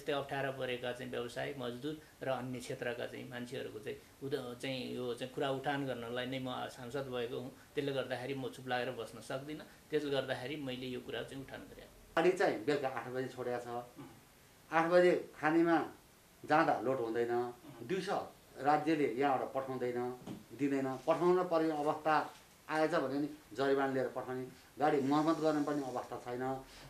त्यस्तै अप्ठ्यारो परेका चाहिँ व्यवसाय मजदुर र अन्य क्षेत्रका चाहिँ मान्छेहरूको चाहिँ यो चाहिँ कुरा उठान गर्नलाई नै म सांसद भएको हुँ। त्यसले गर्दाखेरि म चुप लागेर बस्न सक्दिनँ। त्यसले गर्दाखेरि मैले यो कुरा चाहिँ उठान गरेँ। गाडी चाहिँ बेलुका 8 बजे छोडेको छ। 8 बजे खानीमा जाँदा लोड हुँदैन। दिउँसो राज्यले यहाँबाट पठाउँदैन, दिँदैन। पठाउन पर्ने अवस्था आएछ भने नि जरिवाना लिएर पठाउने, गाडी मर्मत गर्न पर्ने अवस्था छैन।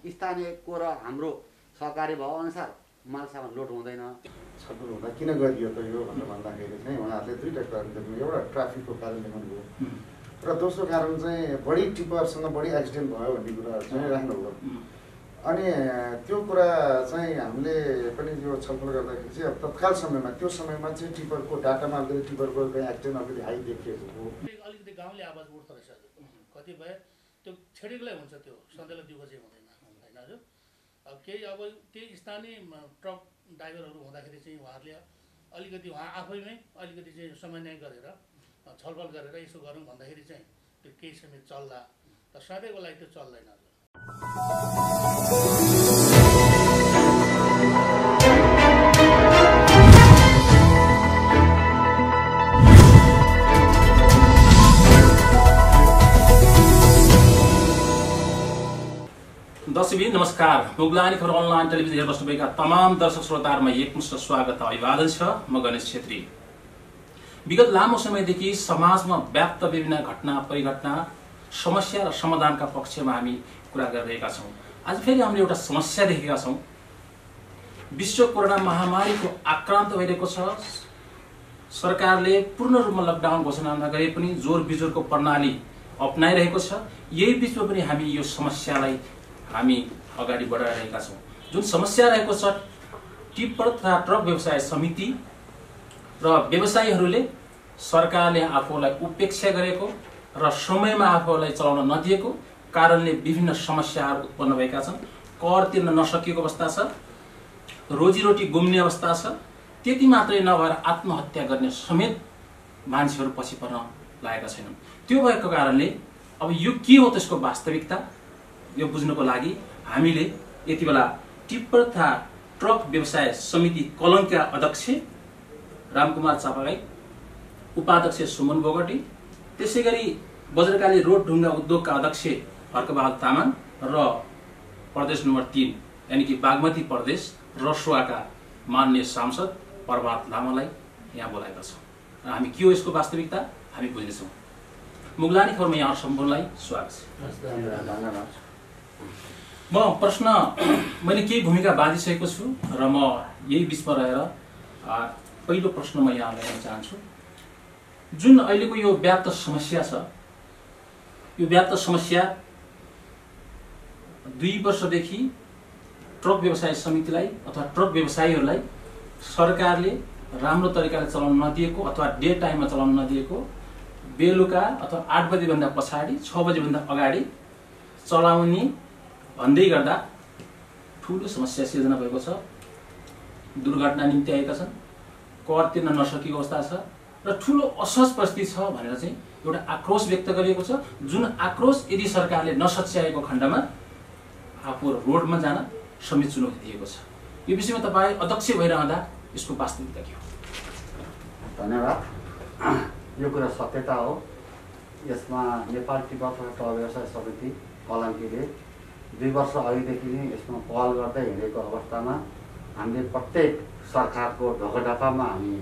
स्थानीयको र हाम्रो सहकारी भाव अनुसार मालसामान लोड हुँदैन। छलफल हुँदा किन गरियो त यो भनेर भन्दाखेरि चाहिँ उहाँहरूले दुईटा कारण दिनु। एउटा ट्राफिकको कारणले गर्नुभयो र दोस्रो कारण चाहिँ बढी टिपरसँग बढी एक्सिडेन्ट भयो भन्ने कुरा चाहिँ राख्नुभयो। अनि त्यो कुरा चाहिँ हामीले पनि यो छलफल गर्दाखेरि चाहिँ अब तत्काल समयमा त्यो समयमा चाहिँ टिपरको डाटामा अलिकति टिपरको एक्सिडेन्ट अलिकति हाई देखिएको हो। अलिकति गाउँले आवाज उठ्दो रहेछ हजुर। कतिपय त्यो छेडेकोलाई हुन्छ, त्यो सधैँलाई दुःख चाहिँ हुँदैन होइन हजुर। अब केही स्थानीय ट्रक ड्राइभरहरू हुँदाखेरि चाहिँ उहाँहरूले अलिकति उहाँ आफैमै अलिकति चाहिँ समन्वय गरेर छलफल गरेर यसो गरौँ भन्दाखेरि चाहिँ त्यो केही समय चल्ला, तर सधैँको लागि त्यो चल्दैन हजुर। दर्शकबिन नमस्कार। मुगलानी खबर अनलाइन टेलिभिजन हेरेर बस्नुभएका तमाम दर्शक श्रोताहरुमा एकमुष्ट स्वागत अभिवादन छ। म गणेश छेत्री। विगत लामो समयदेखि समाजमा व्याप्त विभिन्न घटना परिघटना समस्या र समाधानका पक्षमा हामी कुरा गरिरहेका छौं। आज फेरि हामीले एउटा समस्या देखेका छौं। विश्व कोरोना महामारीको आक्रान्त भइरहेको छ। सरकारले पूर्ण रूपमा लकडाउन घोषणा नगरे पनि जोर बिजोरको प्रणाली अपनाइरहेको छ। यही बीचमा पनि हामी यो समस्यालाई हामी अगाडि बढाइरहेका छौं। जुन समस्या रहेको छ, टिप्पर तथा ट्रक व्यवसाय समिति र व्यवसायीहरूले सरकारले आफूलाई उपेक्षा गरेको र समयमा आफूलाई चलाउन नदिएको कारणले विभिन्न समस्याहरू उत्पन्न भएका छन्। कर तिर्न नसकेको अवस्था छ, रोजीरोटी गुम्ने अवस्था छ। त्यति मात्रै नभएर आत्महत्या गर्ने समेत मान्छेहरू पछि पर्न लागेका छैनन्। त्यो भएको कारणले अब यो के हो त्यसको वास्तविकता यो बुझ्नको लागि हामीले यति बेला टिप्पर तथा ट्रक व्यवसाय समिति कलङ्कका अध्यक्ष रामकुमार चापागाई, उपाध्यक्ष सुमन बोगटी, त्यसैगरी बज्रकाली रोड ढुङ्गा उद्योगका अध्यक्ष हर्कबहादुर तामाङ र प्रदेश नम्बर 3 यानी कि बागमती प्रदेश रसुवाका माननीय सांसद प्रभात लामालाई यहाँ बोलाएका छौँ र हामी के हो यसको वास्तविकता हामी बुझ्नेछौँ। मुगलानी खबरमा यहाँ सम्पूर्णलाई स्वागत छ। म प्रश्न मैले केही भूमिका बाँधिसकेको छु र म यही बीचमा रहेर पहिलो प्रश्न म यहाँ ल्याउन चाहन्छु। जुन अहिलेको यो व्याप्त समस्या छ, यो व्याप्त समस्या 2 वर्षदेखि ट्रक व्यवसाय समितिलाई अथवा ट्रक व्यवसायीहरूलाई सरकारले राम्रो तरिकाले चलाउन नदिएको अथवा डे टाइममा चलाउन नदिएको, बेलुका अथवा 8 बजेभन्दा पछाडि 6 बजेभन्दा अगाडि चलाउने भन्दै गर्दा ठूलो समस्या सिर्जना भएको छ। दुर्घटना निम्ति आएका छन्, कर तिर्न नसकेको अवस्था छ र ठूलो असहज परिस्थिति छ भनेर चाहिँ एउटा आक्रोश व्यक्त गरिएको छ। जुन आक्रोश यदि सरकारले नसच्याएको खण्डमा आफू रोडमा जान समेत चुनौती दिएको छ। यो विषयमा तपाईँ अध्यक्ष भइरहँदा यसको वास्तविकता के हो? धन्यवाद। यो कुरा सत्यता हो। यसमा नेपाल टिप्पर ट्रक व्यवसाय समिति कलङ्कीले 2 वर्ष अघिदेखि नै यसमा पहल गर्दै हिँडेको अवस्थामा हामीले प्रत्येक सरकारको ढोकाढोकामा हामी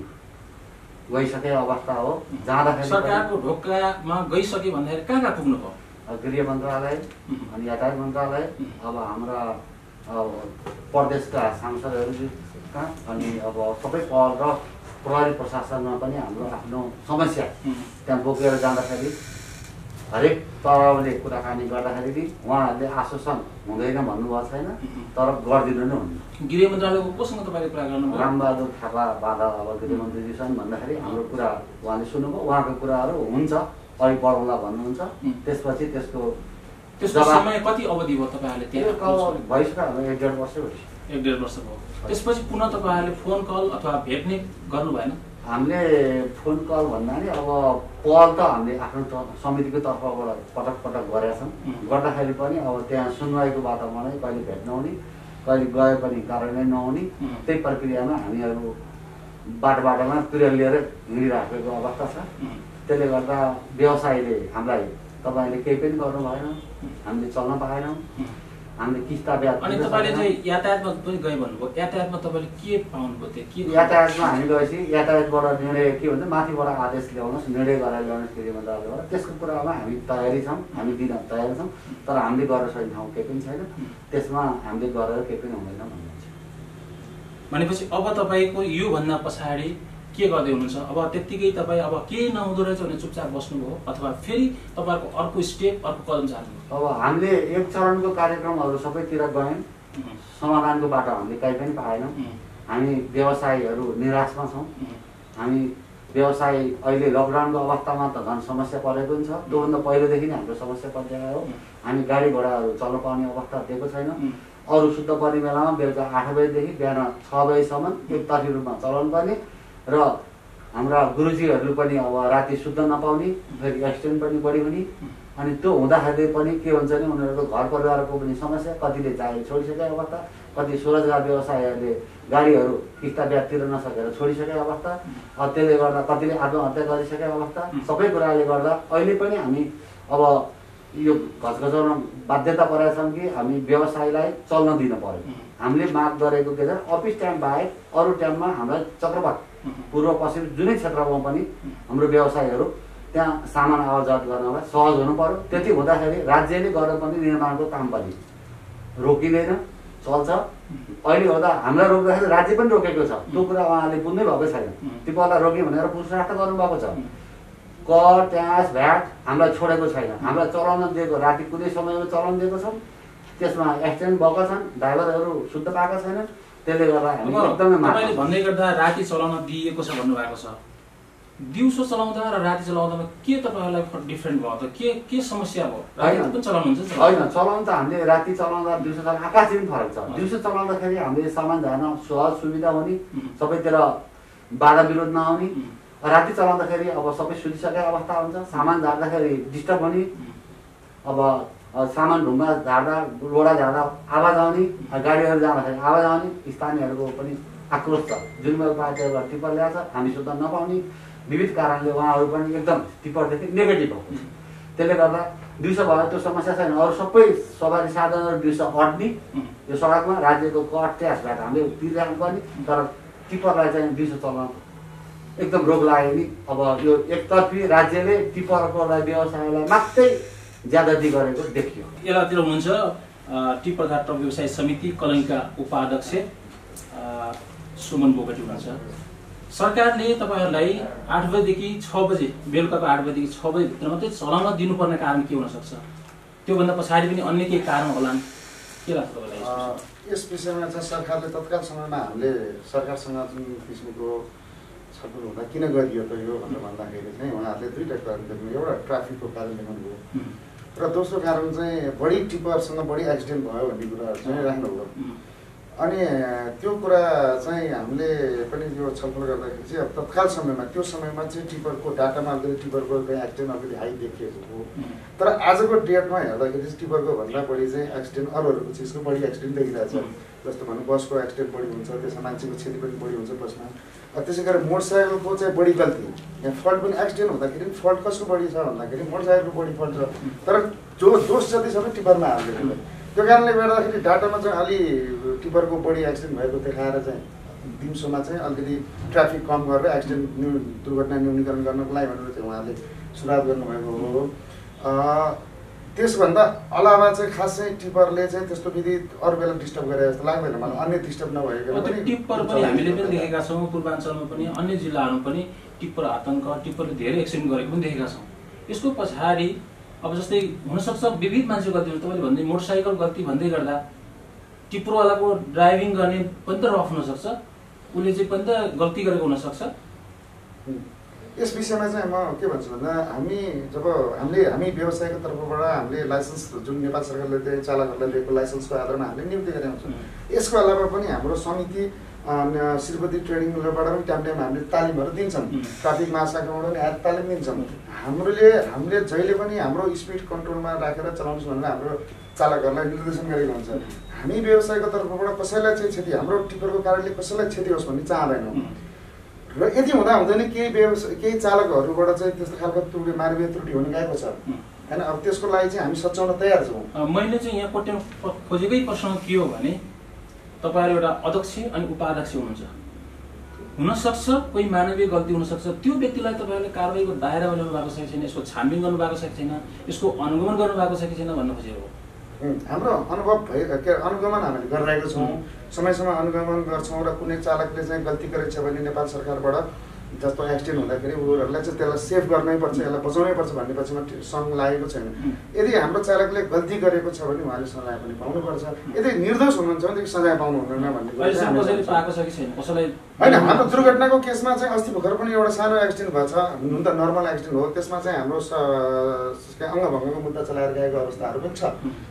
गइसकेको अवस्था हो। जाँदाखेरि सरकारको ढोकामा गइसके भन्दाखेरि कहाँ पुग्नु भयो? गृह मन्त्रालय अनि यातायात मन्त्रालय, अब हाम्रा प्रदेशका सांसदहरूका अनि अब सबै पहल र प्रहरी प्रशासनमा पनि हाम्रो आफ्नो समस्या त्यहाँ बोकेर जाँदाखेरि हरेक तहले कुराकानी गर्दाखेरि उहाँहरूले आश्वासन हुँदैन भन्नुभएको छैन, तर गरिदिनु नै हुन्न। गृह मन्त्रालयको कोसँग तपाईँले कुरा गर्नुभयो? रामबहादुर थापा बाधा अब गृहमन्त्रीजीसँग भन्दाखेरि हाम्रो कुरा उहाँले सुन्नुभयो। उहाँको कुराहरू हुन्छ, अलिक बढाउँला भन्नुहुन्छ। त्यसपछि त्यसको समय कति अवधि भयो तपाईँहरूले? भइसक्यो, 1.5 वर्ष भइसक्यो। 1.5 वर्ष भयो। त्यसपछि पुनः तपाईँहरूले फोन कल अथवा भेट्ने गर्नु भएन? हामीले फोन कल भन्दा नि अब पहल त हामीले आफ्नो समितिको तर्फबाट पटक पटक गरेका छौँ। गर्दाखेरि पनि अब त्यहाँ सुनवाईको वातावरण कहिले भेट्न आउने, कहिले गए पनि कार्यान्वयन नहुने त्यही प्रक्रियामा हामीहरू बाटोमा तुरेल लिएर हिँडिराखेको अवस्था छ। त्यसले गर्दा व्यवसायले हामीलाई तपाईँले केही पनि गर्नु भएन, हामीले चल्न पाएनौँ, हामीले किस्ता ब्याज। अनि तपाईँले चाहिँ यातायातमा पनि गए भन्नुभयो, यातायातमा तपाईँले के पाउनुभयो त्यो के? यातायातमा हामी गएपछि यातायातबाट निर्णय के भन्छ, माथिबाट आदेश ल्याउनुहोस्, निर्णय गरेर ल्याउनुहोस् गृहमन्त्रालयबाट, त्यसको कुरामा हामी तयारी छौँ, हामी दिन तयारी छौँ। तर हामीले गरेर सक्ने ठाउँ केही पनि छैन, त्यसमा हामीले गरेर केही पनि हुँदैन भन्नुहुन्छ। भनेपछि अब तपाईँको योभन्दा पछाडि के गर्दै हुनुहुन्छ? अब त्यत्तिकै तपाईँ अब केही नहुँदो रहेछ भने चुपचाप बस्नुभयो अथवा फेरि तपाईँको अर्को स्टेप, अर्को कदम चाल्नुभयो? अब हामीले एक चरणको कार्यक्रमहरू सबैतिर गयौँ, समाधानको बाटो हामीले कहीँ पनि पाएनौँ। हामी व्यवसायीहरू निराशमा छौँ। हामी व्यवसाय अहिले लकडाउनको अवस्थामा त झन् समस्या परेको पनि छ, त्योभन्दा पहिलेदेखि नै हाम्रो समस्या परिरहेको हो। हामी गाडी घोडाहरू चल्न पाउने अवस्था दिएको छैन। अरू शुद्ध पर्ने बेलामा बेलुका 8 बजीदेखि बिहान 6 बजीसम्म एकतर्फी रूपमा चलाउनु पर्ने र हाम्रा गुरुजीहरूले पनि अब राति शुद्ध नपाउने, फेरि एक्सिडेन्ट पनि बढी हुने। अनि त्यो हुँदाखेरि पनि के हुन्छ भने उनीहरूको घर परिवारको पनि समस्या, कतिले जागिर छोडिसकेको अवस्था, कति स्वरोजगार व्यवसायहरूले गाडीहरू किस्ता ब्याज तिर्न नसकेर छोडिसकेको अवस्था, त्यसले गर्दा कतिले आत्महत्या गरिसकेको अवस्था। सबै कुराले गर्दा अहिले पनि हामी अब यो घचघचाउन बाध्यता परेका छौँ कि हामी व्यवसायलाई चल्न दिन पर्यो। हामीले माग गरेको के छ, अफिस टाइम बाहेक अरू टाइममा हामीलाई चक्रवात पूर्व पश्चिम जुनै क्षेत्रमा पनि हाम्रो व्यवसायहरू त्यहाँ सामान आवाजात गर्नलाई सहज हुनु पर्यो। त्यति हुँदाखेरि राज्यले गरेर पनि निर्माणको काम पनि रोकिँदैन, चल्छ। अहिले हुँदा हामीलाई रोक्दाखेरि राज्य पनि रोकेको छ, त्यो कुरा उहाँले बुझ्नै भएको छैन। तिमीहरूलाई रोक्यो भनेर पुछराछ गर्नुभएको छ। कर, ट्याक्स, भ्याट हामीलाई छोडेको छैन, हामीलाई चलाउन दिएको, राति कुनै समयमा चलाउन दिएको छौँ। त्यसमा एक्सिडेन्ट भएका छन्, ड्राइभरहरू शुद्ध पाएका छैनन्। त्यसले गर्दा हामी एकदमै तपाईँले भन्दै गर्दा राति चलाउन दिएको छ भन्नुभएको छ। दिउँसो चलाउँदा र राति चलाउँदामा के तपाईँहरूलाई डिफ्रेन्ट भयो त? के समस्या भयो? राति पनि चलाउनुहुन्छ? होइन, चलाउनु त हामीले राति चलाउँदा दिउँसो चलाउँदा आकाशै पनि फरक छ। दिउँसो चलाउँदाखेरि हामीले सामान झार्न सहज सुविधा हुने, सबैतिर बाधा विरोध नआउने। राति चलाउँदाखेरि अब सबै सुतिसकेको अवस्था हुन्छ, सामान झार्दाखेरि डिस्टर्ब हुने, अब सामान ढुङ्गा झार्दा रोडा झार्दा आवाज आउने, गाडीहरू जाँदाखेरि आवाज आउने। स्थानीयहरूको पनि आक्रोश छ, जुनमेल पार्टीहरू टिप्पर ल्याएको छ, हामी सुत्न नपाउने विविध कारणले उहाँहरू पनि एकदम टिप्परदेखि नेगेटिभ भएको छ। त्यसले गर्दा दिउँसो भएर त्यो समस्या छैन। अरू सबै सवारी साधनहरू दिउँसो अट्ने यो सडकमा राज्यको कर ट्याक्सबाट हामीले तिरिराख्नु पर्ने, तर टिप्परलाई चाहिँ दिउँसो चलाउन एकदम रोक लाग्यो नि। अब यो एकतर्फी राज्यले टिप्परकोलाई व्यवसायलाई मात्रै ज्यादती गरेको देखियो। यतातिर हुनुहुन्छ टिप्पर घाट ट्रक व्यवसाय समिति कलङ्का उपाध्यक्ष सुमन बोगटी हुनुहुन्छ। सरकारले तपाईँहरूलाई 8 बजेदेखि 6 बजे, बेलुकाको 8 बजेदेखि 6 बजेभित्र मात्रै चलाउन दिनुपर्ने कारण के हुनसक्छ? त्योभन्दा पछाडि पनि अन्य केही कारण होलान्, के लाग्छ तपाईँलाई? यस विषयमा चाहिँ सरकारले तत्काल समयमा हामीले सरकारसँग जुन किसिमको छलफल हुँदा किन गरियो त यो भनेर भन्दाखेरि चाहिँ उहाँहरूले दुईवटा कारण देख्नु। एउटा ट्राफिकको कारण देखाउनुभयो र दोस्रो कारण चाहिँ बढी टिप्परसँग बढी एक्सिडेन्ट भयो भन्ने कुराहरू चाहिँ राख्नुभयो। अनि त्यो कुरा चाहिँ हामीले पनि यो छलफल गर्दाखेरि चाहिँ अब तत्काल समयमा त्यो समयमा चाहिँ टिप्परको डाटामा अलिकति टिप्परको चाहिँ एक्सिडेन्ट अलिकति हाई देखिएको हो। तर आजको डेटमा हेर्दाखेरि चाहिँ टिप्परको भन्दा बढी चाहिँ एक्सिडेन्ट अरूहरूको चिजको बढी एक्सिडेन्ट देखिरहेको छ। जस्तो भनौँ बसको एक्सिडेन्ट बढी हुन्छ, त्यसमा मान्छेको क्षति पनि बढी हुन्छ बसमा। त्यसै गरी मोटरसाइकलको चाहिँ बढी गल्ती, यहाँ फल्ट पनि एक्सिडेन्ट हुँदाखेरि फल्ट कसको बढी छ भन्दाखेरि मोटरसाइकलको बढी फल्ट छ, तर जो दोष जति छ टिप्परमा हाल्दैन। त्यो कारणले गर्दाखेरि डाटामा चाहिँ अलि टिप्परको बढी एक्सिडेन्ट भएको देखाएर चाहिँ दिउँसोमा चाहिँ अलिकति ट्राफिक कम गरेर एक्सिडेन्ट दुर्घटना न्यूनीकरण गर्नको लागि भनेर चाहिँ उहाँले सुरुवात गर्नुभएको हो। त्यसभन्दा अलावा चाहिँ खास चाहिँ टिप्परले चाहिँ त्यस्तो विधि अरू बेला डिस्टर्ब गरे जस्तो लाग्दैन मलाई। अन्य डिस्टर्ब नभएको टिप्पर पनि हामीले पनि देखेका छौँ, पूर्वाञ्चलमा पनि अन्य जिल्लाहरूमा पनि टिप्पर आतङ्क, टिप्परले धेरै एक्सिडेन्ट गरेको पनि देखेका छौँ। यसको पछाडि अब जस्तै हुनसक्छ विविध मान्छेको गल्ती हुन्छ। तपाईँले भन्दै मोटरसाइकल गल्ती भन्दै गर्दा टिप्परवालाको ड्राइभिङ गर्ने पनि त रफ हुनसक्छ, उसले चाहिँ पनि त गल्ती गरेको हुनसक्छ। यस विषयमा चाहिँ म के भन्छु भन्दा हामी व्यवसायको तर्फबाट हामीले लाइसेन्स जुन नेपाल सरकारले चालकहरूलाई दिएको लाइसेन्सको आधारमा हामीले नियुक्ति गरेका हुन्छौँ। यसको अलावा पनि हाम्रो समिति श्रीपति ट्रेडिङबाट पनि टाइम हामीले तालिमहरू दिन्छौँ, ट्राफिक महाशाखाबाट पनि तालिम दिन्छौँ। हामीले जहिले पनि हाम्रो स्पिड कन्ट्रोलमा राखेर चलाउनुहोस् भनेर हाम्रो चालकहरूलाई निर्देशन गरेको हुन्छ। हामी व्यवसायको तर्फबाट कसैलाई चाहिँ क्षति, हाम्रो टिप्परको कारणले कसैलाई क्षति होस् भन्ने चाहँदैनौँ। र यति हुँदा हुँदैन केही चालकहरूबाट चाहिँ त्यस्तो खालको त्रुटि, मानवीय त्रुटि हुन गएको छ होइन। अब त्यसको लागि चाहिँ हामी सच्याउन तयार छौँ। मैले चाहिँ यहाँ कोट्याउन खोजेकै प्रश्न के हो भने तपाईँहरू एउटा अध्यक्ष अनि उपाध्यक्ष हुनुहुन्छ, हुनसक्छ कोही मानवीय गल्ती हुनसक्छ, त्यो व्यक्तिलाई तपाईँहरूले कारवाहीको दायरामा ल्याउनु भएको छ कि छैन, यसको छानबिन गर्नुभएको छ कि छैन, यसको अनुगमन गर्नुभएको छ कि छैन भन्न खोजेको हो। हाम्रो अनुभव अनुगमन हामीले गरिरहेको छौँ, समय अनुगमन गर्छौँ। र कुनै चालकले चाहिँ गल्ती गरेको छ भने नेपाल सरकारबाट जस्तो एक्सिडेन्ट हुँदाखेरि उनीहरूलाई चाहिँ त्यसलाई सेफ गर्नै पर्छ, यसलाई बचाउनै पर्छ भन्ने पछिमा सङ्घ लागेको छैन। यदि हाम्रो चालकले गल्ती गरेको छ भने उहाँले सजाय पनि पाउनुपर्छ, यदि निर्दोष हुनुहुन्छ भनेदेखि सजाय पाउनु हुँदैन भन्ने होइन। हाम्रो दुर्घटनाको केसमा चाहिँ अस्ति भर्खर पनि एउटा सानो एक्सिडेन्ट भएको छ, हुन त नर्मल एक्सिडेन्ट हो, त्यसमा चाहिँ हाम्रो अङ्गभङ्गको मुद्दा चलाएर गएको अवस्थाहरू पनि छ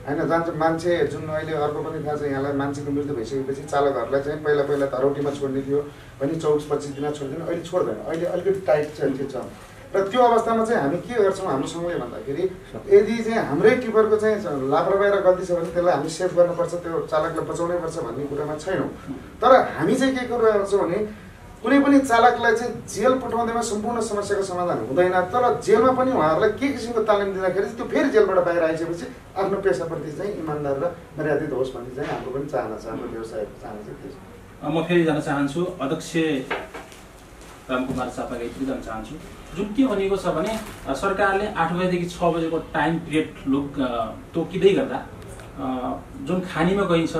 होइन। जहाँ चाहिँ मान्छे जुन अहिले अर्को पनि थाहा छ यहाँलाई, मान्छेको मृत्यु भइसकेपछि चालकहरूलाई चाहिँ पहिला धरौटीमा छोड्ने थियो भने 24-25 दिन छोड्दैन, अहिले छोड्दैन, अहिले अलिकति टाइट चाहिँ छ। र त्यो अवस्थामा चाहिँ हामी के गर्छौँ हाम्रो सङ्घले भन्दाखेरि यदि चाहिँ हाम्रै टिपरको चाहिँ लापरवाही र गल्ती छ भने त्यसलाई हामी सेभ गर्नुपर्छ, त्यो चालकलाई बचाउनै पर्छ भन्ने कुरामा छैनौँ। तर हामी चाहिँ के गर्छौँ भने कुनै पनि चालकलाई चाहिँ जेल पठाउँदैमा सम्पूर्ण समस्याको समाधान हुँदैन, तर जेलमा पनि उहाँहरूलाई के किसिमको तालिम दिँदाखेरि त्यो फेरि जेलबाट बाहिर आइसकेपछि आफ्नो पेसाप्रति चाहिँ इमान्दार र मर्यादित होस् भन्ने चाहिँ हाम्रो पनि चाहना छ, हाम्रो व्यवसायको चाहना चाहिँ त्यो छ। म फेरि जान चाहन्छु अध्यक्ष रामकुमार चापागाई जान चाहन्छु। जुन के भनेको छ भने सरकारले 8 बजेदेखि 6 बजेको टाइम पिरियड तोकिँदै गर्दा जुन खानीमा गइन्छ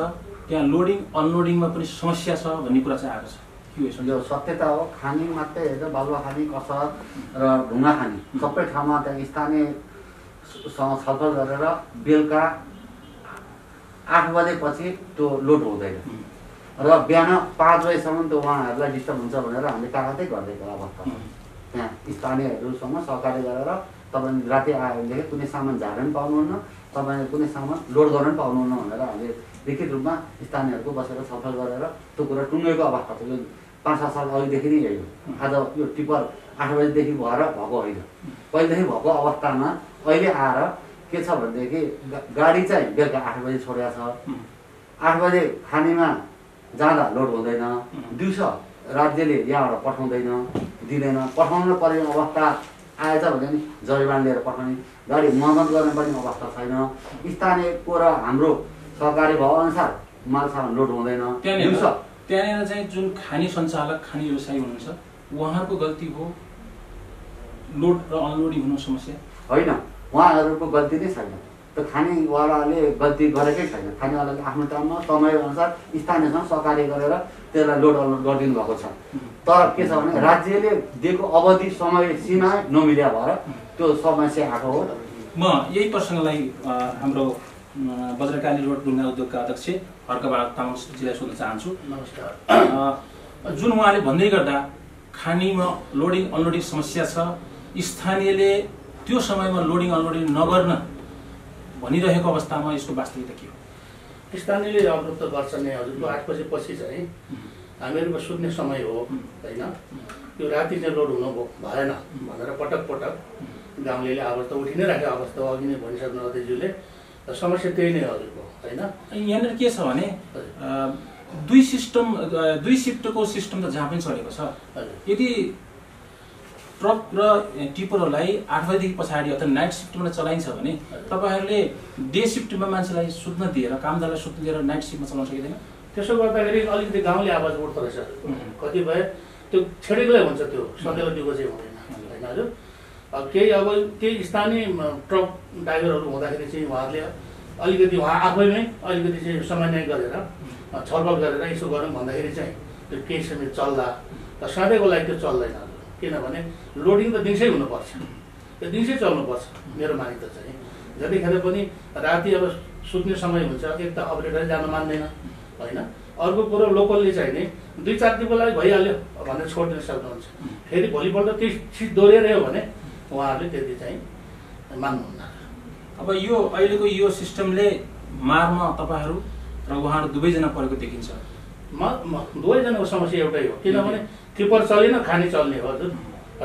त्यहाँ लोडिङ अनलोडिङमा पनि समस्या छ भन्ने कुरा चाहिँ आएको छ। यो सत्यता हो। खानी मात्रै हेरेर बालुवा खानी, कसर र ढुङ्गा खानी सबै ठाउँमा त्यहाँ स्थानीयसँग छलफल गरेर बेलुका 8 बजेपछि त्यो लोड हुँदैन र बिहान 5 बजेसम्म त्यो उहाँहरूलाई डिस्टर्ब हुन्छ भनेर हामीले तागतै गरिदिएको अवस्था छ। त्यहाँ स्थानीयहरूसँग सहकारी गरेर तपाईँ राति आयो भनेदेखि कुनै सामान झार्न पनि पाउनुहुन्न, तपाईँले कुनै सामान लोड गर्न पनि पाउनुहुन्न भनेर हामीले लिखित रूपमा स्थानीयहरूको बसेर छलफल गरेर त्यो कुरा टुङ्गेको अवस्था छ। यो 5-7 साल अघिदेखि नै यही हो। आज यो टिप्पर 8 बजेदेखि भएर भएको होइन, पहिलेदेखि भएको अवस्थामा अहिले आएर के छ भनेदेखि गाडी चाहिँ बेलुका 8 बजे छोडेको छ, 8 बजे खानीमा जाँदा लोड हुँदैन, दिउँसो राज्यले यहाँबाट पठाउँदैन, दिँदैन, पठाउन पर्ने अवस्था आएछ भने नि जरिवाना लिएर पठाउने, गाडी मर्मत गर्ने पनि अवस्था छैन। स्थानीयको र हाम्रो सहकारी भाव अनुसार माल सामान लोड हुँदैन। त्यहाँनिर चाहिँ जुन खानी सञ्चालक, खानी व्यवसायी हुनुहुन्छ उहाँहरूको गल्ती हो लोड र अनलोडिङ हुनु समस्या होइन, उहाँहरूको गल्ती नै छैन। त्यो खानेवालाले गल्ती गरेकै छैन। खानेवालाले आफ्नो टाइममा समयअनुसार स्थानीयसँग सहकारी गरेर त्यसलाई लोड अनलोड गरिदिनु भएको छ। तर के छ भने राज्यले दिएको अवधि समय सीमा नमिल्या भएर त्यो समस्या आएको हो। म यही प्रसङ्गलाई हाम्रो बज्रकाली रोड ढुङ्गा उद्योगका अध्यक्ष हर्कबहादुर तामाङजीलाई सोध्न चाहन्छु। नमस्कार। जुन उहाँले भन्दै गर्दा खानीमा लोडिङ अनलोडिङ समस्या छ, स्थानीयले त्यो समयमा लोडिङ अनलोडिङ नगर्न भनिरहेको अवस्थामा यसको वास्तविकता के हो? स्थानीयले अवरोध त गर्छ नै हजुरको। 8 बजेपछि चाहिँ हामीहरूको सुत्ने समय हो होइन, त्यो राति चाहिँ लोड हुनु भएन भनेर पटक गाउँले आवाज त उठि नै राखेको अवस्था हो। अघि नै भनिसक्नु अध्यक्षज्यूले, समस्या त्यही नै हजुरको होइन। यहाँनिर के छ भने दुई सिफ्टको सिस्टम त जहाँ पनि चलेको छ। यदि ट्रक र टिपरहरूलाई 8 बजेदेखि पछाडि अथवा नाइट सिफ्टमा चलाइन्छ भने तपाईँहरूले डे सिफ्टमा मान्छेलाई सुत्न दिएर, कामदारलाई सुत्न दिएर नाइट सिफ्टमा चलाउन सकिँदैन? त्यसो गर्दाखेरि अलिकति गाउँले आवाज उठ्दो रहेछ। कतिपय त्यो छेडेकै हुन्छ, त्यो सधैँ दिएको चाहिँ हुँदैन होइन हजुर। केही स्थानीय ट्रक ड्राइभरहरू हुँदाखेरि चाहिँ उहाँहरूले अलिकति उहाँ आफैमै अलिकति चाहिँ समन्वय गरेर छलफल गरेर यसो गरौँ भन्दाखेरि चाहिँ त्यो केही समय चल्दा, तर सधैँको लागि त्यो चल्दैन। किनभने लोडिङ त दिउँसै हुनुपर्छ, त्यो दिउँसै चल्नुपर्छ। मेरो मानित चाहिँ जतिखेर पनि राति अब सुत्ने समय हुन्छ, एक त अपरेटर जान मान्दैन होइन, अर्को कुरो लोकलले चाहिँ नि 2-4 दिनको लागि भइहाल्यो भनेर छोडिदिन सक्नुहुन्छ। फेरि भोलिपल्ट त्यही चिज दोहोऱ्याइरह्यो भने उहाँहरूले त्यति चाहिँ मान्नुहुन्न। अब यो अहिलेको यो सिस्टमले मारमा तपाईँहरू र उहाँहरू दुवैजना परेको देखिन्छ। दुवैजनाको समस्या एउटै हो, किनभने टिपर चलेन खाने चल्ने हो हजुर,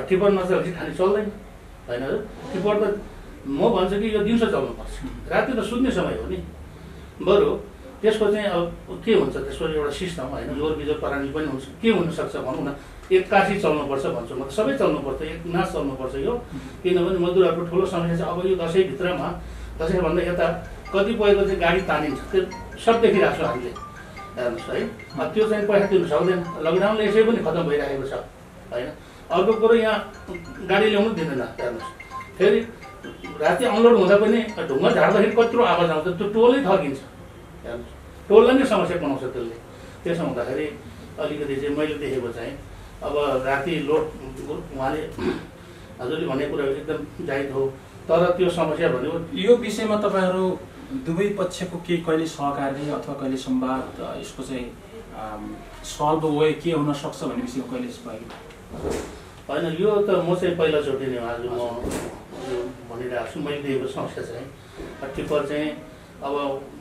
टिपर नचलेपछि खाने चल्दैन होइन हजुर। टिपर त म भन्छु कि यो दिउँसो चल्नुपर्छ, राति त सुत्ने समय हो नि। बरु त्यसको चाहिँ अब के हुन्छ, त्यसको एउटा सिस्टम होइन, जोर बिजोर प्रणाली पनि हुन्छ, के हुनसक्छ भनौँ न, एक्कासी चल्नुपर्छ भन्छु म, सबै चल्नुपर्छ, एक नाच चल्नुपर्छ यो। किनभने मजदुरहरूको ठुलो समस्या चाहिँ अब यो दसैँभित्रमा, दसैँभन्दा यता कतिपयको चाहिँ गाडी तानिन्छ, त्यो सब देखिरहेको छ हामीले हेर्नुहोस् है। त्यो चाहिँ पैसा तिर्नु सक्दैन, लकडाउनले यसै पनि खतम भइरहेको छ होइन। अर्को कुरो यहाँ गाडी ल्याउनु दिँदैन हेर्नुहोस्, फेरि राति अनलोड हुँदा पनि ढुङ्गा झार्दाखेरि कत्रो आवाज आउँछ, त्यो टोलै ठगिन्छ हेर्नुहोस्, टोललाई नै समस्या बनाउँछ त्यसले। त्यसो हुँदाखेरि अलिकति चाहिँ मैले देखेको चाहिँ अब राति लोड उहाँले हजुरले भनेको कुरा एकदम जायज हो, तर त्यो समस्या भनेको यो विषयमा तपाईँहरू दुवै पक्षको के कहिले सहकारी अथवा कहिले संवाद यसको चाहिँ सल्भ वे के हुन सक्छ भन्ने विषयमा कहिले होइन। यो त म चाहिँ पहिलाचोटि नै आज म भनिरहेको छु, मैले देखेको समस्या चाहिँ टिप्पर चाहिँ अब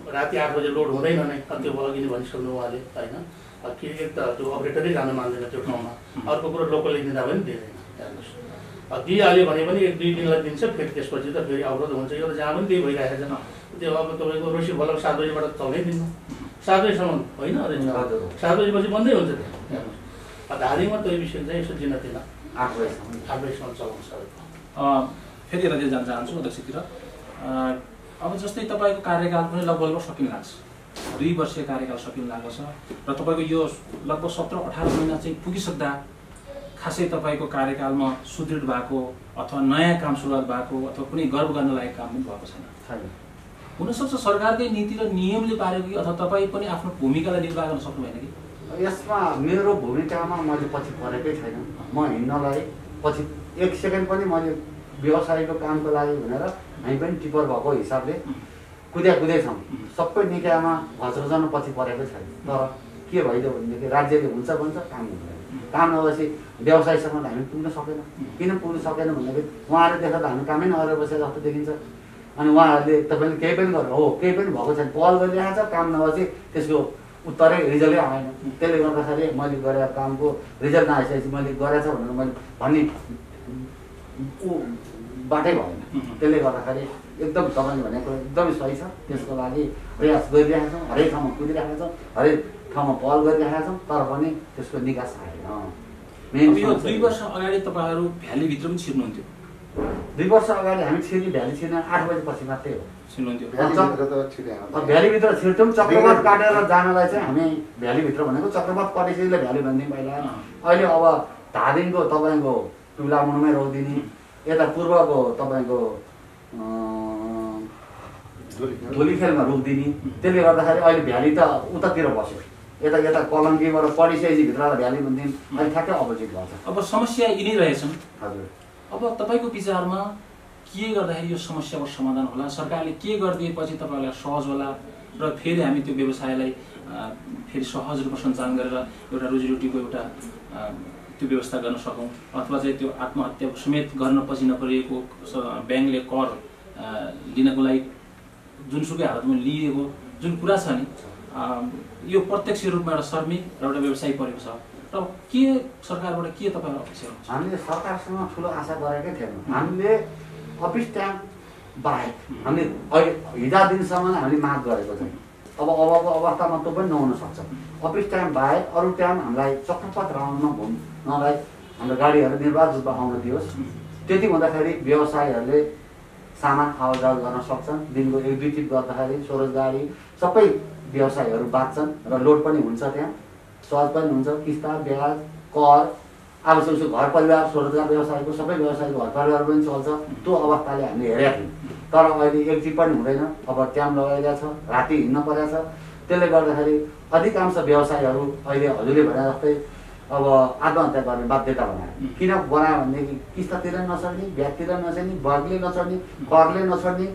राति 8 बजे लोड हुँदैन नै, त्यो अघि नै भनिसक्नु उहाँले होइन। कि एक त त्यो अपरेटरै जान मान्दैन त्यो ठाउँमा, अर्को कुरो लोकलले दिँदा पनि दिँदैन हेर्नुहोस्। दिइहाल्यो भने पनि 1-2 दिनलाई दिन्छ, फेरि त्यसपछि त फेरि अवरोध हुन्छ। यो त जहाँ पनि त्यही भइरहेको छ। त्यो अब तपाईँको रोसी भलक 7 बजीबाट चल्नै दिनु, 7 बजीसम्म होइन, अरे 7 बजीपछि बन्दै हुन्छ त्यो हेर्नुहोस्। धारीमा त्यो विषय चाहिँ यसो जिनतिन 8 बजीसम्म चलाउँछ सबैको। फेरि यता जान चाहन्छु अध्यक्षतिर। अब जस्तै तपाईँको कार्यकाल पनि लगभग सकिन लाग्छ, 2 वर्षीय कार्यकाल सकिन लागेको छ र तपाईँको यो लगभग 17-18 महिना चाहिँ पुगिसक्दा खासै तपाईँको कार्यकालमा सुदृढ भएको अथवा नयाँ काम सुरुवात भएको अथवा कुनै गर्व गर्न लायक काम पनि भएको छैन। हुनसक्छ सरकारकै नीति र नियमले पारेको कि अथवा तपाईँ पनि आफ्नो भूमिकालाई निर्वाह गर्न सक्नु भएन कि? यसमा मेरो भूमिकामा मैले पछि परेकै छैन। म हिँड्नलाई पछि 1 सेकेन्ड पनि मैले व्यवसायको कामको लागि भनेर हामी पनि टिपर भएको हिसाबले कुदै छौँ। सबै निकायमा घचरजन पछि परेकै छैन। तर के भइदियो भनेदेखि राज्यले हुन्छ भन्छ, काम हुँदैन। काम नभएपछि व्यवसायसँग हामी पुग्न सकेन। किन पुग्न सकेन भन्दाखेरि उहाँहरू देख्दा त हामी कामै नगरेर बसे जस्तो देखिन्छ। अनि उहाँहरूले तपाईँले केही पनि गर्नु हो, केही पनि भएको छैन, पहल गरिरहेको छ, काम नभएपछि त्यसको उत्तरै रिजल्टै आएन। त्यसले गर्दाखेरि मैले गरेको कामको रिजल्ट नआइसकेपछि मैले गरेछ भनेर मैले भन्ने ऊ बाटै भएन। त्यसले गर्दाखेरि एकदम तपाईँले भनेको एकदमै सही छ। त्यसको लागि प्रयास गरिरहेका छौँ, हरेक ठाउँमा कुदिरहेका छौँ, हरेक ठाउँमा पहल गरिरहेका छौँ, तर पनि त्यसको निकास आएन। यो 2 वर्ष अगाडि तपाईँहरू भ्यालीभित्र पनि छिर्नुहुन्थ्यो? 2 वर्ष अगाडि हामी भ्याली छिर्न 8 बजेपछि मात्रै हो छिर्नुहुन्थ्यो। भ्यालीभित्र छिर्छौँ। चक्रवात काटेर जानलाई चाहिँ हामी भ्यालीभित्र भनेको चक्रवात पटेसीले भ्याली भन्थ्यौँ पहिला। अहिले अब धादिङको तपाईँको टुलामुडमै रोकिदिने, यता पूर्वको तपाईँको धुलीखेलमा रोकिदिने। त्यसले गर्दाखेरि अहिले भ्याली त उतातिर बस्यो, यता कलङ्कीबाट पडिसकेपछि भित्रलाई भ्याली भन्थ्यौँ, अहिले ठ्याक्कै अपोजिट भन्छ। अब समस्या यिनै रहेछन्। हजुर, अब तपाईँको विचारमा के गर्दाखेरि यो समस्याको समाधान होला, सरकारले के गरिदिएपछि तपाईँहरूलाई सहज होला र फेरि हामी त्यो व्यवसायलाई फेरि सहज रूपमा सञ्चालन गरेर एउटा रोजीरोटीको एउटा त्यो व्यवस्था गर्न सकौँ, अथवा चाहिँ त्यो आत्महत्या समेत गर्न पछि नपरेको ब्याङ्कले कर लिनको लागि जुनसुकै हालतमा लिएको जुन कुरा छ नि, यो प्रत्यक्ष रूपमा एउटा श्रमिक र एउटा व्यवसायी परेको छ। र के सरकारबाट के तपाईँहरू अपेक्षा हुन्छ? हामीले सरकारसँग ठुलो आशा गरेकै थिएनौँ। हामीले अफिस टाइम बाहेक हामीले हिजो दिनसम्म हामीले माग गरेको छौँ। अबको अवस्थामा त्यो पनि नहुन सक्छ। अफिस टाइम बाहेक अरू टाइम हामीलाई चक्रपथ राउन्डलाई हाम्रो गाडीहरू निर्वाध रूपमा आउन दियोस्। त्यति हुँदाखेरि व्यवसायीहरूले सामान आवाजाव गर्न सक्छन्। दिनको 1-2 टिप गर्दाखेरि स्वरोजगारी सबै व्यवसायीहरू बाँच्छन् र लोड पनि हुन्छ, त्यहाँ सहज पनि हुन्छ। किस्ता, ब्याज, कर, आवश्यक घर परिवार, स्वरोजगार व्यवसायको सबै व्यवसायको घर परिवार पनि चल्छ। त्यो अवस्थाले हामीले हेरेका थियौँ। तर अहिले 1 टिप पनि हुँदैन। अब ट्याम लगाइरहेको छ, राति हिँड्न परेको छ। त्यसले गर्दाखेरि अधिकांश व्यवसायीहरू अहिले हजुरले भने जस्तै अब आत्महत्या गर्ने बाध्यता बनायो। किन बनायो भनेदेखि किस्ता तिर्न नसक्ने, ब्याज तिर्न नसक्ने, बगले नचढ्ने, करले नचढ्ने,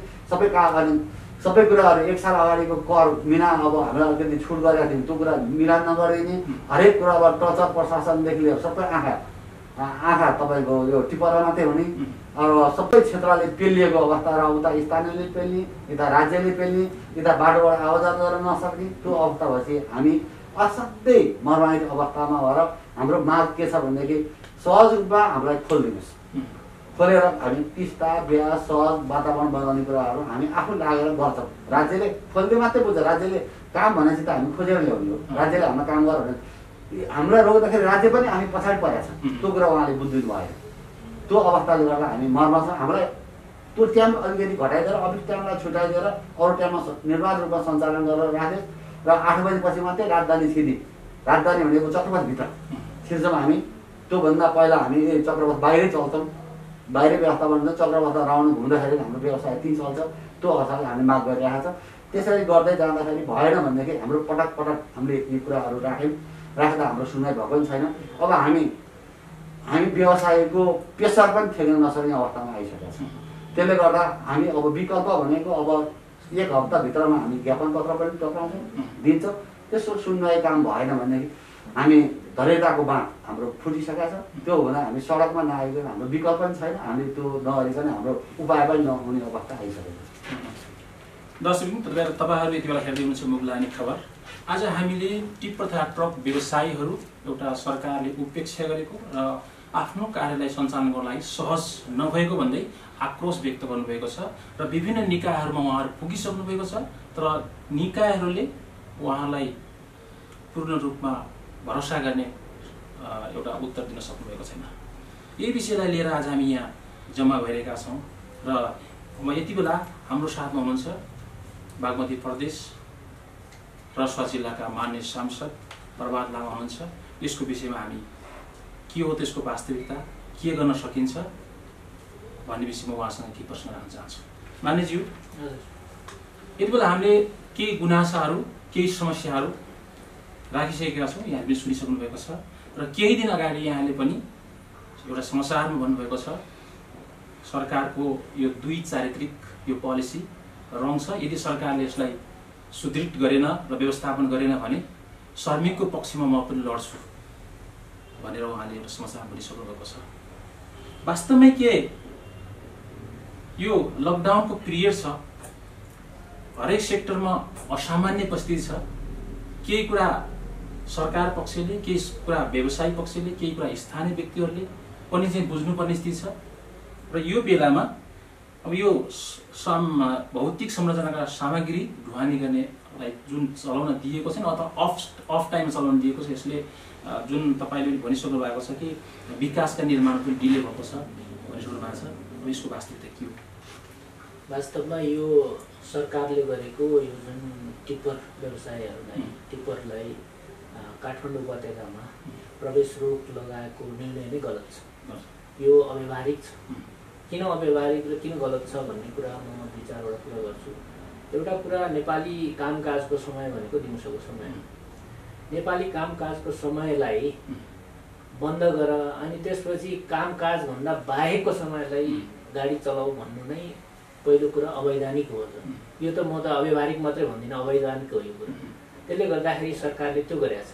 सबै कुराहरू 1 साल अगाडिको कर मिना अब हामीलाई अलिकति छुट गरेका थियौँ, त्यो कुरा मिलान नगरिदिने, हरेक कुराबाट टचर प्रशासनदेखि लिएर सबै आँखा तपाईँको यो टिप्परमा मात्रै हुने। अब सबै क्षेत्रले पेलिएको अवस्था र उता स्थानीयले पेल्ने, यता राज्यले पेल्ने, यता बाटोबाट आवाजाव गर्न नसक्ने, त्यो अवस्था भएपछि हामी असाध्यै मर्माहित अवस्थामा भएर हाम्रो माग के छ भनेदेखि सहज रूपमा हामीलाई खोलिदिनुहोस्, खोलेर हामी तिस्ता ब्याज सहज वातावरण बनाउने कुराहरू हामी आफू लागेर गर्छौँ। राज्यले खोल्दै मात्रै बुझ्छ, राज्यले काम भनेपछि त हामी खोजेर ल्याउने हो, राज्यले हाम्रो काम गर भने हामीलाई रोक्दाखेरि राज्य पनि हामी पछाडि परेको छ। त्यो कुरा उहाँले बुझिदिनु भयो। त्यो अवस्थाले गर्दा हामी मर्मा छौँ। हामीलाई त्यो टाइम अलिकति घटाइदिएर अफिस टाइमलाई छुट्याइदिएर अरू टाइममा निर्वाध रूपमा सञ्चालन गरेर राख्यो र 8 बजेपछि मात्रै राजधानी छिर्ने, राजधानी भनेको चक्रपथभित्र छिर्छौँ हामी। त्योभन्दा पहिला हामी चक्रपथ बाहिरै चल्छौँ, बाहिरै व्यवस्थापन हुन्छ। चक्रपथ राउन्ड घुम्दाखेरि हाम्रो व्यवसाय त्यहीँ चल्छ। त्यो अवस्थाले हामी माग गरिरहेका छौँ। त्यसरी गर्दै जाँदाखेरि भएन भनेदेखि हाम्रो पटक पटक हामीले यी कुराहरू राख्दा हाम्रो सुनवाई भएको पनि छैन। अब हामी व्यवसायको प्रेसर पनि ठेक्न नसक्ने अवस्थामा आइसकेका छौँ। त्यसले गर्दा हामी अब विकल्प भनेको अब 1 हप्ताभित्रमा हामी ज्ञापन पत्र पनि टक्राउँछौँ, दिन्छौँ। त्यसो सुनवाई काम भएन भनेदेखि हामी धैर्यताको बाँध हाम्रो फुटिसकेका छ। त्यो हुँदा हामी सडकमा नआइकन हाम्रो विकल्प पनि छैन, हामी त्यो नगरिकन हाम्रो उपाय पनि नहुने अवस्था आइसकेको छ। दर्शकबिन, तपाईँहरू यति बेला हेर्दै हुनुहुन्छ मुगलानी खबर। आज हामीले टिप्पर तथा ट्रक व्यवसायीहरू एउटा सरकारले उपेक्षा गरेको र आफ्नो कार्यालय सञ्चालन गर्नलाई सहज नभएको भन्दै आक्रोश व्यक्त गर्नुभएको छ र विभिन्न निकायहरूमा उहाँहरू पुगिसक्नु भएको छ। तर निकायहरूले उहाँलाई पूर्ण रूपमा भरोसा गर्ने एउटा उत्तर दिन सक्नुभएको छैन। यही विषयलाई लिएर आज हामी यहाँ जम्मा भइरहेका छौँ र यति बेला हाम्रो साथमा हुनुहुन्छ बागमती प्रदेश रसुवा जिल्लाका मान्य सांसद प्रभात लामा हुनुहुन्छ। यसको विषयमा हामी के हो त्यसको वास्तविकता, के गर्न सकिन्छ भन्ने विषयमा उहाँसँग केही प्रश्न राख्न चाहन्छु। मान्यज्यू, यति बेला हामीले केही गुनासाहरू, केही समस्याहरू राखिसकेका छौँ, यहाँले सुनिसक्नु भएको छ र केही दिन अगाडि यहाँले पनि एउटा समाचारमा भन्नुभएको छ सरकारको यो 2 चारित्रिक यो पोलिसी रङ छ। यदि सरकारले यसलाई सुदृढ गरेन र व्यवस्थापन गरेन भने श्रमिकको पक्षमा म पनि लड्छु भनेर उहाँले एउटा समाचार भनिसक्नु भएको छ। वास्तवमै के यो लकडाउनको पिरियड छ, हरेक सेक्टरमा असामान्य परिस्थिति छ। केही कुरा सरकार पक्षले, केही कुरा व्यवसायी पक्षले, केही कुरा स्थानीय व्यक्तिहरूले पनि चाहिँ बुझ्नुपर्ने स्थिति छ र यो बेलामा अब यो भौतिक संरचनाका सामग्री ढुवानी गर्नेलाई जुन चलाउन दिएको छैन अथवा अफ टाइममा चलाउन दिएको छ, यसले जुन तपाईँले भनिसक्नु भएको छ कि विकासका निर्माण पनि डिले भएको छ भनिसक्नु भएको छ। यसको वास्तविकता के हो? वास्तवमा यो सरकारले गरेको यो जुन टिप्पर व्यवसायहरूलाई, टिप्परलाई काठमाडौँ उपत्यकामा प्रवेश रोक लगाएको निर्णय नै गलत छ। यो अव्यावहारिक छ। किन अव्यावहारिक र किन गलत छ भन्ने कुरा म 2-4वटा कुरा गर्छु। एउटा कुरा, नेपाली कामकाजको समय भनेको दिउँसोको समय हो। नेपाली कामकाजको समयलाई बन्द गर अनि त्यसपछि कामकाजभन्दा बाहेकको समयलाई गाडी चलाऊ भन्नु नै पहिलो कुरा अवैधानिक हो। यो त म त अव्यावहारिक मात्रै भन्दिनँ, अवैधानिक हो यो कुरा। त्यसले गर्दाखेरि सरकारले त्यो गरेको छ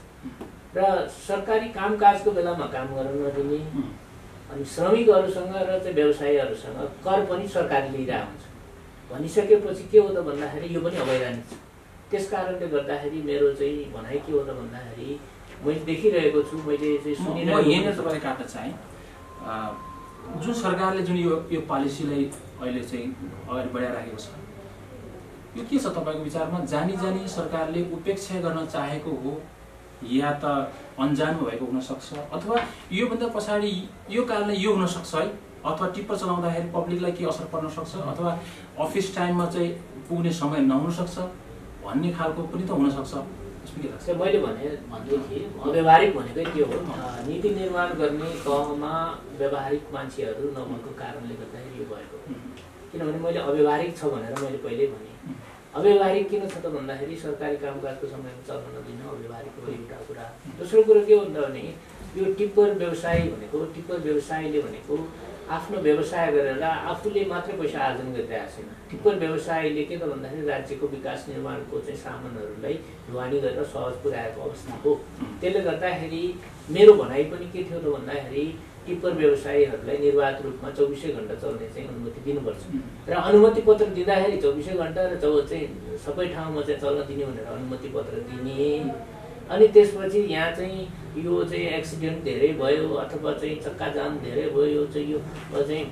र सरकारी कामकाजको बेलामा काम गर्न नदिने अनि श्रमिकहरूसँग र चाहिँ व्यवसायीहरूसँग कर पनि सरकारले लिइरहेको हुन्छ भनिसकेपछि के हो त भन्दाखेरि यो पनि अवैधानिक छ। त्यस कारणले गर्दाखेरि मेरो चाहिँ भनाइ के हो त भन्दाखेरि मैले देखिरहेको छु, मैले चाहिँ सुनिरहेको छु। यहीँनिर तपाईँले काट्न चाहेँ, जुन सरकारले जुन यो पोलिसीलाई अहिले चाहिँ अगाडि बढाइराखेको छ, यो के छ तपाईँको विचारमा? जानी जानी सरकारले उपेक्षा गर्न चाहेको हो या त अन्जानमा भएको हुनसक्छ अथवा योभन्दा पछाडि यो कारणले यो हुनसक्छ है, अथवा टिप्पर चलाउँदाखेरि पब्लिकलाई के असर पर्न सक्छ अथवा अफिस टाइममा चाहिँ पुग्ने समय नहुन सक्छ भन्ने खालको पनि त हुनसक्छ। मैले भन्दै थिएँ अव्यावहारिक भनेकै त्यो हो। नीति निर्माण गर्ने तहमा व्यावहारिक मान्छेहरू नभएको कारणले गर्दाखेरि यो भएको हो। किनभने मैले अव्यावहारिक छ भनेर मैले पहिल्यै भने। अव्यावहारिक किन छ त भन्दाखेरि सरकारी कामकाजको समयमा चल्न नदिन अव्यावहारिक हो एउटा कुरा। दोस्रो कुरो के हो भने यो टिप्पर व्यवसाय भनेको, टिप्पर व्यवसायले भनेको आफ्नो व्यवसाय गरेर आफूले मात्रै पैसा आर्जन गरिरहेको छैन। टिप्पर व्यवसायले के त भन्दाखेरि राज्यको विकास निर्माणको चाहिँ सामानहरूलाई ढुवानी गरेर सहज पुर्याएको अवस्था हो। त्यसले गर्दाखेरि मेरो भनाइ पनि के थियो त भन्दाखेरि टिप्पर व्यवसायीहरूलाई निर्वाध रूपमा 24 घण्टा चल्ने चाहिँ अनुमति दिनुपर्छ र अनुमति पत्र दिँदाखेरि 24 घण्टा र चाहिँ सबै ठाउँमा चाहिँ चल्न दिने भनेर अनुमति पत्र दिने अनि त्यसपछि यहाँ चाहिँ यो चाहिँ एक्सिडेन्ट धेरै भयो अथवा चाहिँ चक्का जाम धेरै भयो यो चाहिँ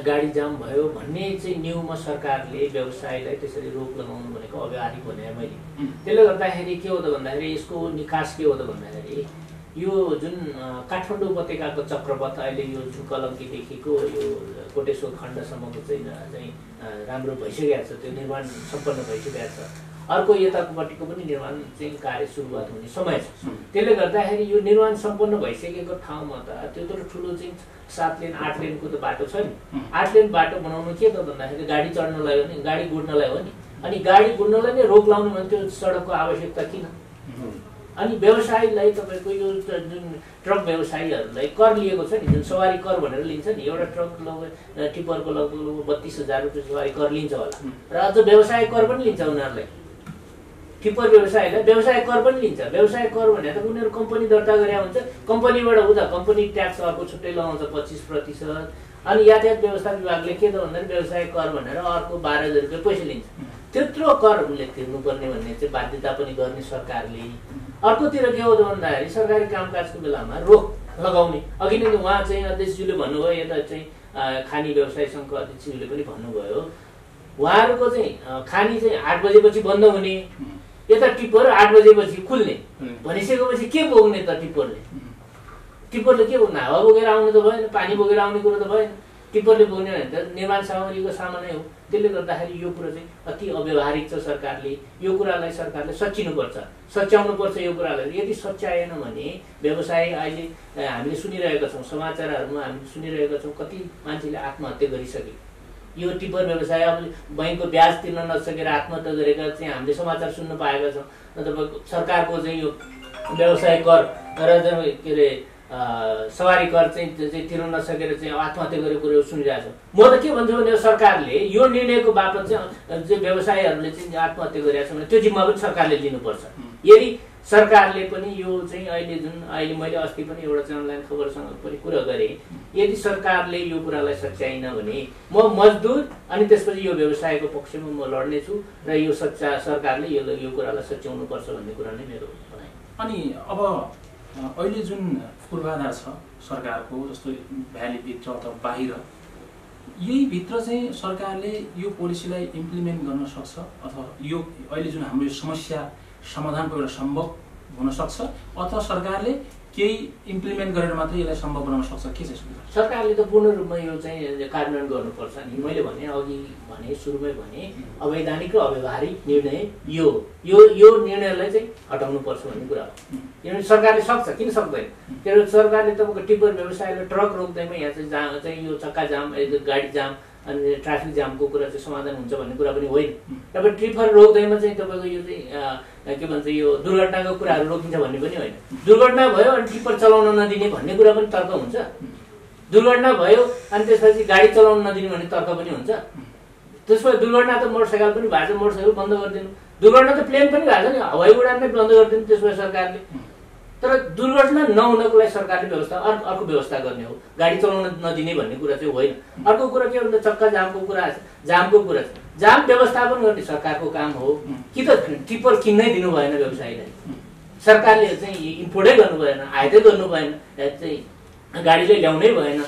गाडी जाम भयो भन्ने चाहिँ न्युमा सरकारले व्यवसायलाई त्यसरी रोक लगाउनु भनेको अव्यावहारिक भने मैले। त्यसले गर्दाखेरि के हो त भन्दाखेरि यसको निकास के हो त भन्दाखेरि यो जुन काठमाडौँ उपत्यकाको चक्रपथ अहिले यो झुकलङ्कीदेखिको यो कोटेश्वर खण्डसम्मको चाहिँ राम्रो भइसकेको छ, त्यो निर्माण सम्पन्न भइसकेको छ। अर्को यतापट्टिको पनि निर्माण चाहिँ कार्य सुरुवात हुने समय छ। त्यसले गर्दाखेरि यो निर्माण सम्पन्न भइसकेको ठाउँमा त त्यो ठुलो चाहिँ 7 लेन 8 लेनको त बाटो छ नि। 8 लेन बाटो बनाउनु के त भन्दाखेरि गाडी चढ्नलाई हो नि, गाडी गुड्नलाई हो नि। अनि गाडी गुड्नलाई नै रोक लाउनु भने त्यो सडकको आवश्यकता किन? अनि व्यवसायलाई तपाईँको यो जुन ट्रक व्यवसायीहरूलाई कर लिएको छ नि, जुन सवारी कर भनेर लिन्छ नि, एउटा ट्रक टिप्परको लगभग 32,000 रुपियाँ सवारी कर लिन्छ होला र अझ व्यवसाय कर पनि लिन्छ उनीहरूलाई। टिप्पर व्यवसायलाई व्यवसाय कर पनि लिन्छ। व्यवसाय कर भने त उनीहरू कम्पनी दर्ता गरे हुन्छ, कम्पनीबाट उता कम्पनी ट्याक्स अर्को छुट्टै लगाउँछ 25%। अनि यातायात व्यवस्था विभागले के त भन्दाखेरि व्यवसाय कर भनेर अर्को 12,000 रुपियाँ पैसा लिन्छ। त्यत्रो कर उसले तिर्नुपर्ने भन्ने चाहिँ बाध्यता पनि गर्ने सरकारले। अर्कोतिर के हो त भन्दाखेरि सरकारी कामकाजको बेलामा रोक लगाउने। अघि नै उहाँ चाहिँ अध्यक्षज्यूले भन्नुभयो, यता चाहिँ खानी व्यवसाय सङ्घको अध्यक्षज्यूले पनि भन्नुभयो, उहाँहरूको चाहिँ खानी चाहिँ 8 बजेपछि बन्द हुने, यता टिप्पर 8 बजेपछि खुल्ने भनिसकेपछि के बोक्ने त टिप्परले? टिप्परले के बोक्ने? हावा बोकेर आउनु त भएन, पानी बोकेर आउने कुरो त भएन। टिप्परले बोक्ने भने त निर्माण सामग्रीको सामानै हो। त्यसले गर्दाखेरि यो कुरा चाहिँ अति अव्यवहारिक छ। सरकारले यो कुरालाई सरकारले सच्याउनुपर्छ, सच्याउनुपर्छ यो कुरालाई। यदि सच्याएन भने व्यवसाय अहिले हामीले सुनिरहेका छौँ, समाचारहरूमा हामीले सुनिरहेका छौँ कति मान्छेले आत्महत्या गरिसके। यो टिप्पर व्यवसाय अब बैंकको ब्याज तिर्न नसकेर आत्महत्या गरेका चाहिँ हामीले समाचार सुन्न पाएका छौँ। तपाईँको सरकारको चाहिँ यो व्यवसाय कर र के अरे सवारी कर चाहिँ तिर्न नसकेर चाहिँ आत्महत्या गरेको कुरो सुनिरहेको छ। म त के भन्छु भने सरकारले यो निर्णयको बापत चाहिँ व्यवसायीहरूले चाहिँ आत्महत्या गरिरहेको छ भने त्यो जिम्मा पनि सरकारले लिनुपर्छ। यदि सरकारले पनि यो चाहिँ अहिले मैले अस्ति पनि एउटा चाहिँ अनलाइन खबरसँग पनि कुरा गरेँ, यदि सरकारले यो कुरालाई सच्याएन भने म मजदुर अनि त्यसपछि यो व्यवसायको पक्षमा म लड्नेछु र यो सरकारले यो कुरालाई सच्याउनु पर्छ भन्ने कुरा नै मेरो भनाइ। अनि अब अहिले जुन पूर्वाधार छ सरकारको, जस्तो भ्यालीभित्र अथवा बाहिर, यही भित्र चाहिँ सरकारले यो पोलिसीलाई इम्प्लिमेन्ट गर्न सक्छ अथवा यो अहिले जुन हाम्रो समस्या समाधानको एउटा सम्भव हुन सक्छ अथवा सरकारले केही इम्प्लिमेन्ट गरेर मात्रै यसलाई सम्भव बनाउन सक्छ? के चाहिँ सरकारले त पूर्ण रूपमा यो चाहिँ कार्यान्वयन गर्नुपर्छ नि। मैले भने अघि भने सुरुमै भने अवैधानिक र अव्यवहारिक निर्णय यो निर्णयलाई चाहिँ हटाउनुपर्छ भन्ने कुरा हो। किनभने सरकारले सक्छ, किन सक्दैन? किनभने सरकारले तपाईँको टिप्पर व्यवसायलाई ट्रक रोक्दैमा यहाँ चाहिँ यो चक्का जाम, गाडी जाम अनि ट्राफिक जामको कुरा चाहिँ समाधान हुन्छ भन्ने कुरा पनि होइन। तपाईँ टिप्पर रोक्दैमा चाहिँ तपाईँको यो चाहिँ के भन्छ यो दुर्घटनाको कुराहरू रोकिन्छ भन्ने पनि होइन। दुर्घटना भयो अनि टिप्पर चलाउन नदिने भन्ने कुरा पनि तर्क हुन्छ। दुर्घटना भयो अनि त्यसपछि गाडी चलाउन नदिने भन्ने तर्क पनि हुन्छ। त्यसपछि दुर्घटना त मोटरसाइकल पनि भएको छ, मोटरसाइकल बन्द गरिदिनु। दुर्घटना त प्लेन पनि भएको छ नि, हवाई उडान नै बन्द गरिदिनु त्यसपछि सरकारले। तर दुर्घटना नहुनको लागि सरकारले अर्को व्यवस्था गर्ने हो, गाडी चलाउन नदिने भन्ने कुरा चाहिँ होइन। अर्को कुरा के भन्दा चक्का जामको कुरा छ, जामको कुरा छ। जाम व्यवस्थापन गर्ने सरकारको काम हो कि त टिप्पर किन्नै दिनु भएन व्यवसायीलाई, सरकारले चाहिँ इम्पोर्टै गर्नु भएन, आयातै गर्नु भएन, चाहिँ गाडीले ल्याउनै भएन,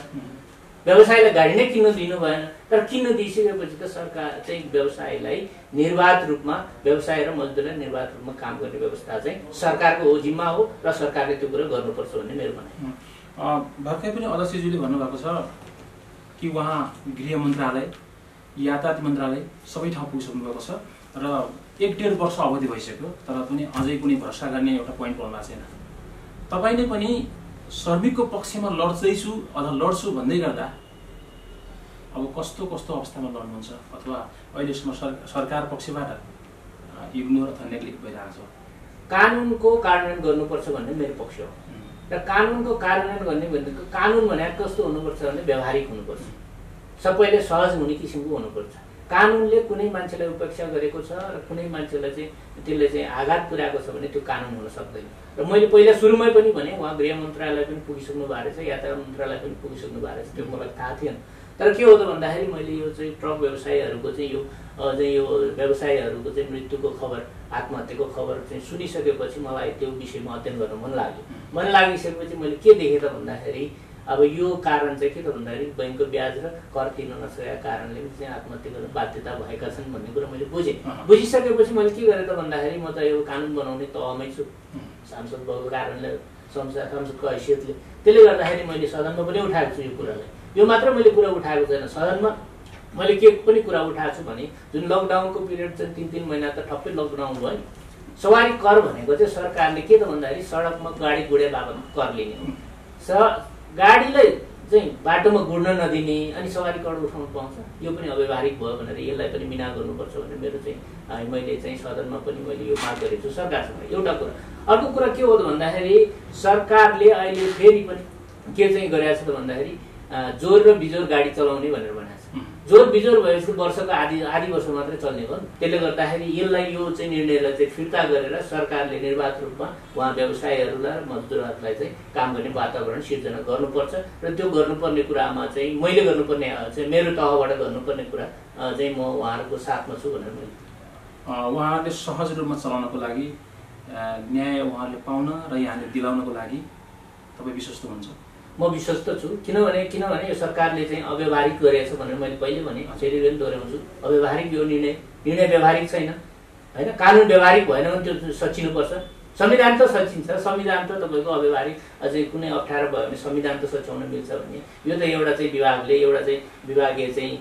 व्यवसायलाई गाडी नै किन्न दिनु भएन। तर किन्न दिइसकेपछि त सरकार चाहिँ व्यवसायलाई निर्वाध रूपमा, व्यवसाय र मजदुरलाई निर्वाध रूपमा काम गर्ने व्यवस्था चाहिँ सरकारको हो, जिम्मा हो र सरकारले त्यो कुरा गर्नुपर्छ भन्ने मेरो भनाइ। भर्खरै पनि अध्यक्षज्यूले भन्नुभएको छ कि उहाँ गृह मन्त्रालय, यातायात मन्त्रालय सबै ठाउँ पुगिसक्नु भएको छ र 1-1.5 वर्ष अवधि भइसक्यो, तर पनि अझै कुनै भरोसा गर्ने एउटा पोइन्ट पाउनु भएको छैन। तपाईँले पनि श्रमिकको पक्षमा लड्दैछु अथवा लड्छु भन्दै गर्दा अब कस्तो अवस्थामा लड्नुहुन्छ अथवा अहिलेसम्म सरकार पक्षबाट इग्नोर अथवा नेग्लेक्ट भइरहेको छ? कानुनको कार्यान्वयन गर्नुपर्छ भन्ने मेरो पक्ष हो। र कानुनको कार्यान्वयन गर्ने भनेको कानुन भने कस्तो हुनुपर्छ भने व्यावहारिक हुनुपर्छ, सबैले सहज हुने किसिमको हुनुपर्छ। कानुनले कुनै मान्छेलाई उपेक्षा गरेको छ र कुनै मान्छेलाई चाहिँ त्यसले चाहिँ आघात पुर्याएको छ भने त्यो कानुन हुन सक्दैन। र मैले पहिला सुरुमै पनि भने उहाँ गृह मन्त्रालय पनि पुगिसक्नु भएको रहेछ, यातायात मन्त्रालय पनि पुगिसक्नु भएको रहेछ, त्यो मलाई थाहा थिएन। तर के हो त भन्दाखेरि मैले यो चाहिँ ट्रक व्यवसायीहरूको चाहिँ यो व्यवसायीहरूको चाहिँ मृत्युको खबर, आत्महत्याको खबर चाहिँ सुनिसकेपछि मलाई त्यो विषयमा अध्ययन गर्न मन लाग्यो। मन लागिसकेपछि मैले के देखेँ त भन्दाखेरि अब यो कारण चाहिँ के त भन्दाखेरि बैंकको ब्याज र कर तिर्न नसकेका कारणले चाहिँ आत्महत्या गर्न बाध्यता भएका छन् भन्ने कुरा मैले बुझेँ। बुझिसकेपछि मैले के गरेँ त भन्दाखेरि म त यो कानुन बनाउने तहमै छु, सांसद भएको कारणले, संसदको हैसियतले। त्यसले गर्दाखेरि मैले सदनमा पनि उठाएको छु यो कुरालाई। यो मात्र मैले कुरा उठाएको छैन, सदनमा मैले के पनि कुरा उठाएको छु भने जुन लकडाउनको पिरियड चाहिँ 3-3 महिना त ठप्पै लकडाउन भयो नि। सवारी कर भनेको चाहिँ सरकारले के त भन्दाखेरि सडकमा गाडी गुडे बाबतमा कर लिने हो। गाडीलाई चाहिँ बाटोमा गुड्न नदिने अनि सवारी कर उठाउनु पाउँछ, यो पनि अव्यवहारिक भयो भनेर यसलाई पनि मिना गर्नुपर्छ भनेर मेरो चाहिँ मैले चाहिँ सदनमा पनि मैले यो माग गरेको छु सरकारसँग। एउटा कुरा। अर्को कुरा के हो त भन्दाखेरि सरकारले अहिले फेरि पनि के चाहिँ गरेको छ त भन्दाखेरि जोर र बिजोर गाडी चलाउने भनेर भनेको छ। जोर बिजोर भएपछि वर्षको आधी वर्ष मात्रै चल्ने हो। त्यसले गर्दाखेरि यसलाई यो चाहिँ निर्णयलाई चाहिँ फिर्ता गरेर सरकारले निर्वाध रूपमा उहाँ व्यवसायीहरूलाई र मजदुरहरूलाई चाहिँ काम गर्ने वातावरण सिर्जना गर्नुपर्छ र त्यो गर्नुपर्ने कुरामा चाहिँ मैले गर्नुपर्ने चाहिँ मेरो तहबाट गर्नुपर्ने कुरा चाहिँ म उहाँहरूको साथमा छु भनेर मैले उहाँहरूले सहज रूपमा चलाउनको लागि न्याय उहाँहरूले पाउन र यहाँले दिलाउनको लागि तपाईँ विश्वस्त हुन्छ? म विश्वस्त छु। किनभने यो सरकारले चाहिँ अव्यवहारिक गरेको छ भनेर मैले पहिले भने, फेरि पनि दोहोऱ्याउँछु, अव्यवहारिक यो निर्णय व्यवहारिक छैन होइन। कानुन व्यवहारिक भएन भने त्यो सचिनुपर्छ। संविधान त सचिन्छ, संविधान त तपाईँको अव्यवहारिक अझै कुनै अप्ठ्यारो भयो भने संविधान त सच्याउन मिल्छ भने यो त एउटा चाहिँ विभागले, एउटा चाहिँ विभागीय चाहिँ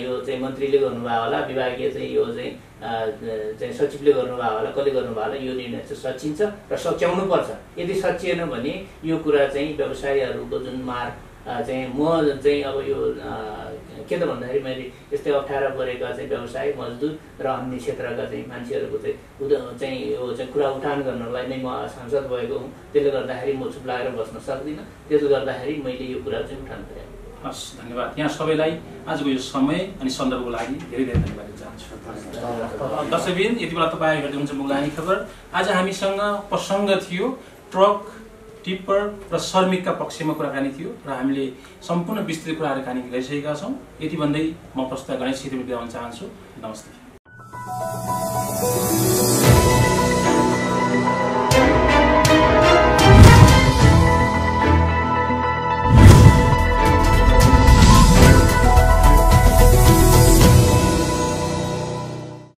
यो चाहिँ मन्त्रीले गर्नुभयो होला, विभागीय चाहिँ यो चाहिँ सचिवले गर्नुभयो होला, कसले गर्नुभयो होला, यो निर्णय चाहिँ सचिन्छ र सच्याउनु पर्छ। यदि सचिएन भने यो कुरा चाहिँ व्यवसायीहरूको जुन मार चाहिँ म चाहिँ अब यो के त भन्दाखेरि मैले यस्तै अप्ठ्यारो परेका चाहिँ व्यवसाय, मजदुर र अन्य क्षेत्रका चाहिँ मान्छेहरूको चाहिँ यो चाहिँ कुरा उठान गर्नलाई नै म सांसद भएको हुँ। त्यसले गर्दाखेरि म चुप लागेर बस्न सक्दिनँ। त्यसले गर्दाखेरि मैले यो कुरा चाहिँ उठान गरेँ। हस्, धन्यवाद। यहाँ सबैलाई आजको यो समय अनि सन्दर्भको लागि धेरै धेरै धन्यवाद दिन चाहन्छु। दर्शकबिन, यति बेला तपाईँ हेर्दै हुनुहुन्छ मुगलानी खबर। आज हामीसँग प्रसङ्ग थियो ट्रक, टिप्पर र श्रमिकका पक्षमा कुराकानी थियो र हामीले सम्पूर्ण विस्तृत कुराहरू गरिसकेका छौँ। यति भन्दै म प्रस्तुत गणेश छेत्री बिदा हुन चाहन्छु। नमस्ते।